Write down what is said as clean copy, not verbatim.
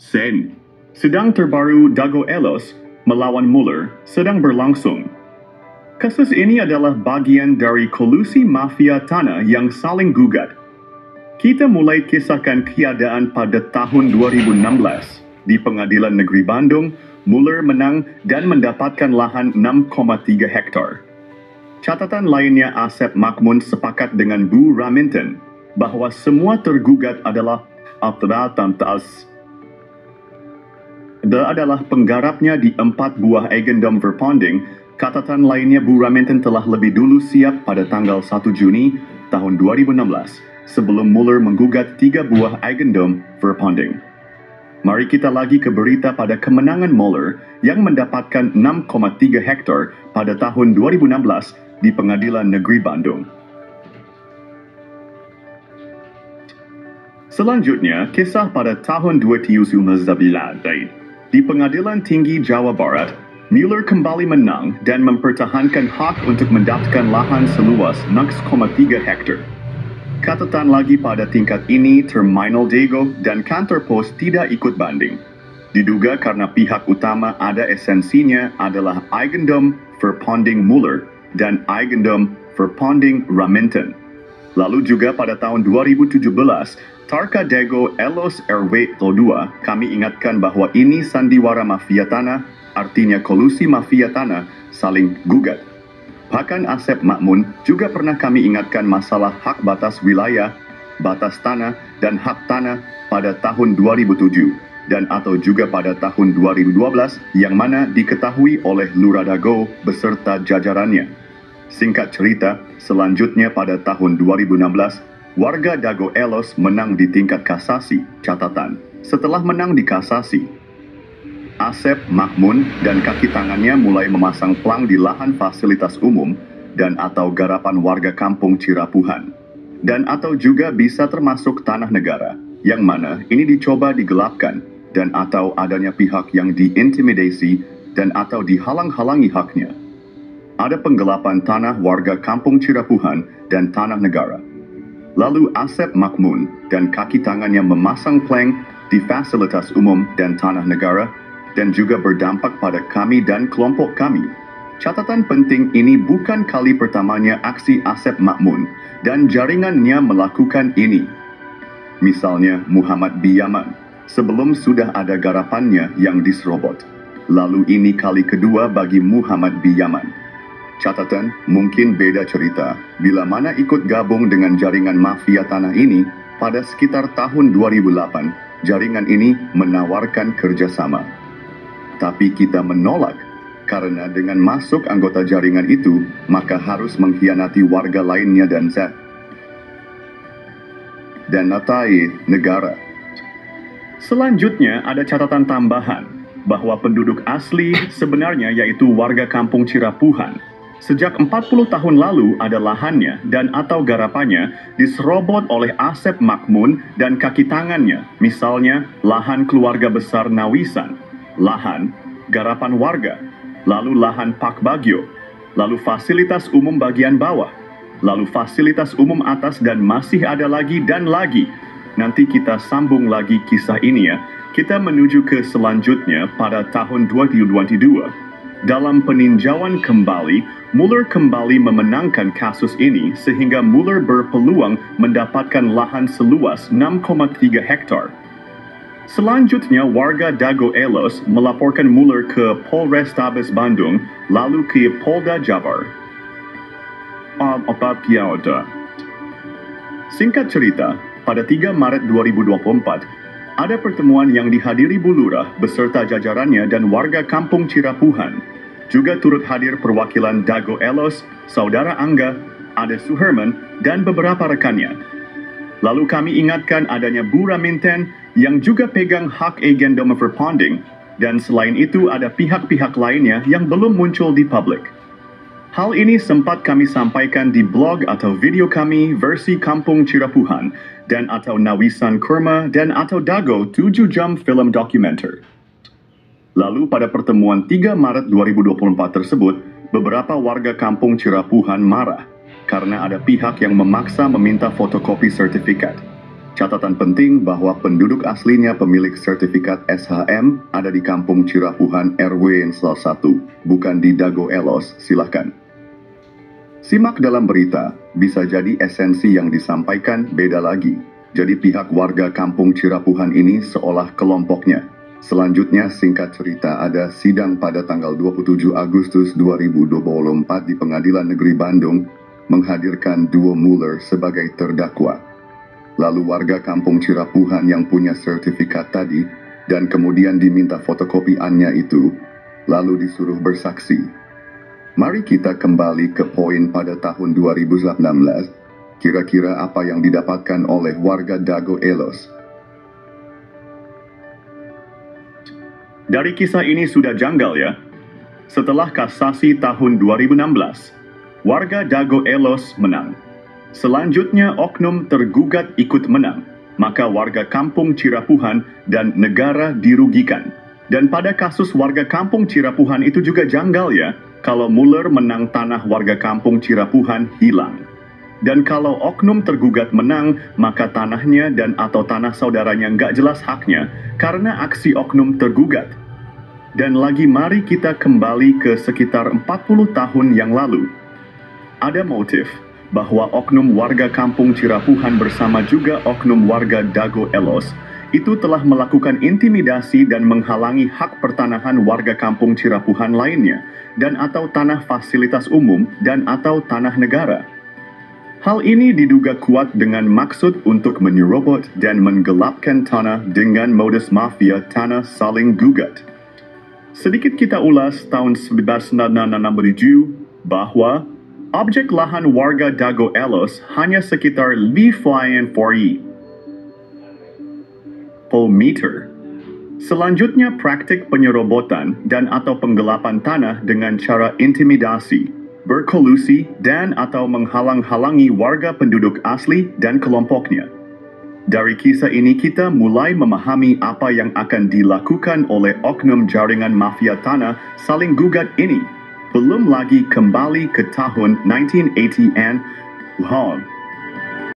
Sen. Sidang terbaru Dago Elos melawan Mueller sedang berlangsung. Kasus ini adalah bagian dari kolusi mafia tanah yang saling gugat. Kita mulai kisahkan keadaan pada tahun 2016. Di Pengadilan Negeri Bandung, Mueller menang dan mendapatkan lahan 6,3 hektar. Catatan lainnya, Asep Makmun sepakat dengan Bu Raminten bahwa semua tergugat adalah penggarapnya di 4 buah Eigendom Verpanding. Catatan lainnya, Bu Raminten telah lebih dulu siap pada tanggal 1 Juni tahun 2016 sebelum Mueller menggugat 3 buah Eigendom Verpanding. Mari kita lagi ke berita pada kemenangan Mueller yang mendapatkan 6,3 hektar pada tahun 2016 di Pengadilan Negeri Bandung. Selanjutnya, kisah pada tahun 2019 di Pengadilan Tinggi Jawa Barat, Mueller kembali menang dan mempertahankan hak untuk mendapatkan lahan seluas 6,3 hektar. Catatan lagi pada tingkat ini, Terminal Dago dan kantor pos tidak ikut banding. Diduga karena pihak utama ada esensinya adalah Eigendom Verpanding Mueller dan Eigendom Verpanding Raminten. Lalu juga pada tahun 2017, Tarka Dago Elos RW Todua, kami ingatkan bahwa ini sandiwara mafia tanah, artinya kolusi mafia tanah saling gugat. Bahkan Asep Makmun juga pernah kami ingatkan masalah hak batas wilayah, batas tanah, dan hak tanah pada tahun 2007 dan atau juga pada tahun 2012 yang mana diketahui oleh Lurah Dago beserta jajarannya. Singkat cerita, selanjutnya pada tahun 2016, warga Dago Elos menang di tingkat kasasi. Catatan, setelah menang di kasasi, Asep Makmun dan kaki tangannya mulai memasang plang di lahan fasilitas umum dan atau garapan warga kampung Cirapuhan. Dan atau juga bisa termasuk tanah negara, yang mana ini dicoba digelapkan dan atau adanya pihak yang diintimidasi dan atau dihalang-halangi haknya. Ada penggelapan tanah warga kampung Cirapuhan dan tanah negara. Lalu Asep Makmun dan kaki tangannya memasang plang di fasilitas umum dan tanah negara dan juga berdampak pada kami dan kelompok kami. Catatan penting, ini bukan kali pertamanya aksi Asep Makmun dan jaringannya melakukan ini. Misalnya Muhammad B. Yaman, sebelum sudah ada garapannya yang diserobot. Lalu ini kali kedua bagi Muhammad B. Yaman. Catatan, mungkin beda cerita bila mana ikut gabung dengan jaringan mafia tanah ini pada sekitar tahun 2008. Jaringan ini menawarkan kerjasama. Tapi kita menolak karena dengan masuk anggota jaringan itu maka harus mengkhianati warga lainnya dan natai negara. Selanjutnya ada catatan tambahan bahwa penduduk asli sebenarnya yaitu warga kampung Cirapuhan. Sejak 40 tahun lalu ada lahannya dan atau garapannya diserobot oleh Asep Makmun dan kaki tangannya. Misalnya lahan keluarga besar Nawisan, lahan garapan warga, lalu lahan Pak Bagio, lalu fasilitas umum bagian bawah, lalu fasilitas umum atas dan masih ada lagi dan lagi. Nanti kita sambung lagi kisah ini ya. Kita menuju ke selanjutnya pada tahun 2022. Dalam peninjauan kembali, Mueller kembali memenangkan kasus ini sehingga Mueller berpeluang mendapatkan lahan seluas 6,3 hektar. Selanjutnya, warga Dago Elos melaporkan Mueller ke Polrestabes Bandung, lalu ke Polda Jabar. Singkat cerita, pada 3 Maret 2024, ada pertemuan yang dihadiri Bu Lurah beserta jajarannya dan warga kampung Cirapuhan. Juga turut hadir perwakilan Dago Elos, Saudara Angga, Ade Suherman, dan beberapa rekannya. Lalu kami ingatkan adanya Bu Raminten yang juga pegang hak Eigendom Verpanding, dan selain itu ada pihak-pihak lainnya yang belum muncul di publik. Hal ini sempat kami sampaikan di blog atau video kami versi Kampung Cirapuhan dan atau Nawisan Kurma dan atau Dago 7 jam film dokumenter. Lalu pada pertemuan 3 Maret 2024 tersebut, beberapa warga Kampung Cirapuhan marah karena ada pihak yang memaksa meminta fotokopi sertifikat. Catatan penting bahwa penduduk aslinya pemilik sertifikat SHM ada di Kampung Cirapuhan RW 1, bukan di Dago Elos. Silakan simak dalam berita, bisa jadi esensi yang disampaikan beda lagi. Jadi pihak warga Kampung Cirapuhan ini seolah kelompoknya. Selanjutnya singkat cerita ada sidang pada tanggal 27 Agustus 2024 di Pengadilan Negeri Bandung menghadirkan duo Mueller sebagai terdakwa. Lalu warga Kampung Cirapuhan yang punya sertifikat tadi dan kemudian diminta fotokopiannya itu, lalu disuruh bersaksi. Mari kita kembali ke poin pada tahun 2019. Kira-kira apa yang didapatkan oleh warga Dago Elos? Dari kisah ini sudah janggal ya. Setelah kasasi tahun 2016, warga Dago Elos menang. Selanjutnya oknum tergugat ikut menang, maka warga Kampung Cirapuhan dan negara dirugikan. Dan pada kasus warga Kampung Cirapuhan itu juga janggal ya, kalau Mueller menang tanah warga Kampung Cirapuhan hilang. Dan kalau oknum tergugat menang, maka tanahnya dan atau tanah saudaranya nggak jelas haknya karena aksi oknum tergugat. Dan lagi mari kita kembali ke sekitar 40 tahun yang lalu. Ada motif bahwa oknum warga Kampung Cirapuhan bersama juga oknum warga Dago Elos itu telah melakukan intimidasi dan menghalangi hak pertanahan warga Kampung Cirapuhan lainnya dan atau tanah fasilitas umum dan atau tanah negara. Hal ini diduga kuat dengan maksud untuk menyerobot dan menggelapkan tanah dengan modus mafia tanah saling gugat. Sedikit kita ulas tahun 1967 bahwa objek lahan warga Dago Elos hanya sekitar 5,4 meter. Selanjutnya praktik penyerobotan dan atau penggelapan tanah dengan cara intimidasi, berkolusi dan atau menghalang-halangi warga penduduk asli dan kelompoknya. Dari kisah ini kita mulai memahami apa yang akan dilakukan oleh oknum jaringan mafia tanah saling gugat ini. Belum lagi kembali ke tahun 1980-an.